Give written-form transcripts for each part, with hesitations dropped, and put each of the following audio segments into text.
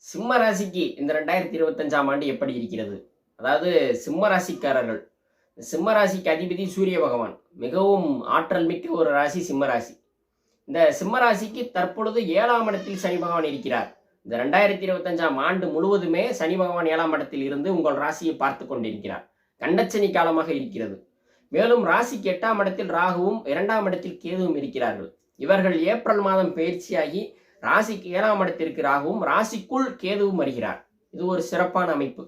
சிம்ம ராசிக்கு இந்த 2025ஆம் ஆண்டு எப்படி இருக்கிறது? அதாவது சிம்ம ராசிக்காரர்கள். சிம்ம ராசிக்கு அதிபதி சூரிய பகவான். மிகவும் ஆற்றல் மிக்க ஒரு ராசி சிம்ம ராசி. இந்த சிம்ம ராசிக்கு தற்பொழுது 7ஆம் இடத்தில் சனி பகவான் இருக்கிறார். இந்த 2025ஆம் ஆண்டு முழுவதுமே சனி பகவான் 7ஆம் இடத்தில் இருந்து உங்கள் ராசியை பார்த்து கொண்டிருக்கிறார். கண்டச்சனி காலமாக இருக்கிறது. மேலும் ராசிக்கு 8ஆம் இடத்தில் ராகுவும் 2ஆம் இடத்தில் கேதுவும் இருக்கிறார்கள். இவர்கள் ஏப்ரல் மாதம் பயிற்சியாகி ராசிக்கு 7ஆம் இடத்திற்கு ராகுவும் ராசிக்குள் கேதுவும் வருகிறார். இது ஒரு சிறப்பான அமைப்பு.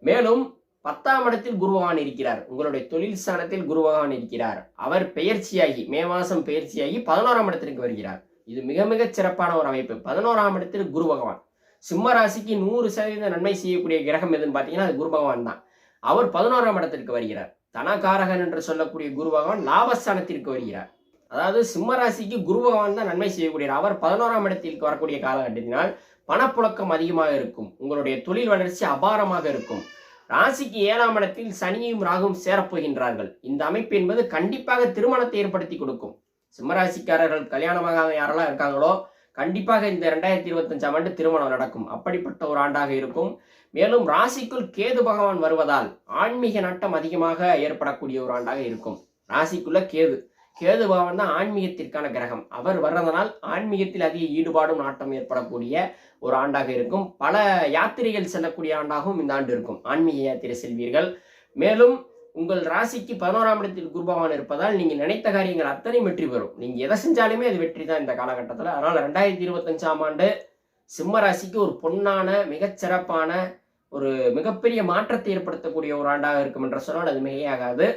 மேலும் 10ஆம் இடத்தில் குரு பகவான் இருக்கிறார். உங்களுடைய தொழில் ஸ்தானத்தில் குரு பகவான் இருக்கிறார். அவர் பெயர்ச்சியாகி மே மாதம் பெயர்ச்சியாகி 11ஆம் இடத்திற்கு வருகிறார். இது மிக மிக சிறப்பான ஒரு அமைப்பு. 11ஆம் இடத்தில் குரு பகவான். சிம்ம ராசிக்கு 100% நன்மை செய்யக்கூடிய கிரகம் எதுன்னு பார்த்தீங்கன்னா அது குரு பகவான் தான். அவர் 11ஆம் இடத்திற்கு வருகிறார். தனகாரகன் என்று சொல்லக்கூடிய குரு பகவான் லாபஸ்தானத்திற்கு வருகிறார். அதாவது சிம்ம ராசிக்கு குரு பகவான் தான் நன்மை செய்யக்கூடியவர். அவர் 11ஆம் இடத்திற்கு வரக்கூடிய காலகட்டத்தினால் பணப்புழக்கம் அதிகமாக இருக்கும். உங்களுடைய தொழில் வளர்ச்சி அபாரமாக இருக்கும். ராசிக்கு 7ஆம் இடத்தில் சனியும் ராகும் சேரப்போகின்றார்கள். இந்த அமைப்பு என்பது கண்டிப்பாக திருமணத்தை ஏற்படுத்தி கொடுக்கும். சிம்மராசிக்காரர்கள் கல்யாணமாக யாரெல்லாம் இருக்காங்களோ கண்டிப்பாக இந்த 2025ஆம் ஆண்டு திருமணம் நடக்கும். அப்படிப்பட்ட ஒரு ஆண்டாக இருக்கும். மேலும் ராசிக்குள் கேது பகவான் வருவதால் ஆன்மீக நாட்டம் அதிகமாக ஏற்படக்கூடிய ஒரு ஆண்டாக இருக்கும். ராசிக்குள்ள கேது பகவான் தான் ஆன்மீகத்திற்கான கிரகம். அவர் வர்றதனால் ஆன்மீகத்தில் அதிக ஈடுபாடும் நாட்டம் ஏற்படக்கூடிய ஒரு ஆண்டாக இருக்கும். பல யாத்திரைகள் செல்லக்கூடிய ஆண்டாகவும் இந்த ஆண்டு இருக்கும். ஆன்மீக யாத்திரை செல்வீர்கள். மேலும் உங்கள் ராசிக்கு 11ஆம் இடத்தில் குரு பகவான் இருப்பதால் நீங்கள் நினைத்த காரியங்கள் அத்தனையும் வெற்றி பெறும். நீங்க எதை செஞ்சாலுமே அது வெற்றி தான் இந்த காலகட்டத்தில். அதனால 2025ஆம் ஆண்டு சிம்ம ராசிக்கு ஒரு பொன்னான மிகச்சிறப்பான ஒரு மிகப்பெரிய மாற்றத்தை ஏற்படுத்தக்கூடிய ஒரு ஆண்டாக இருக்கும் என்று சொன்னால் அது மிகையாகாது.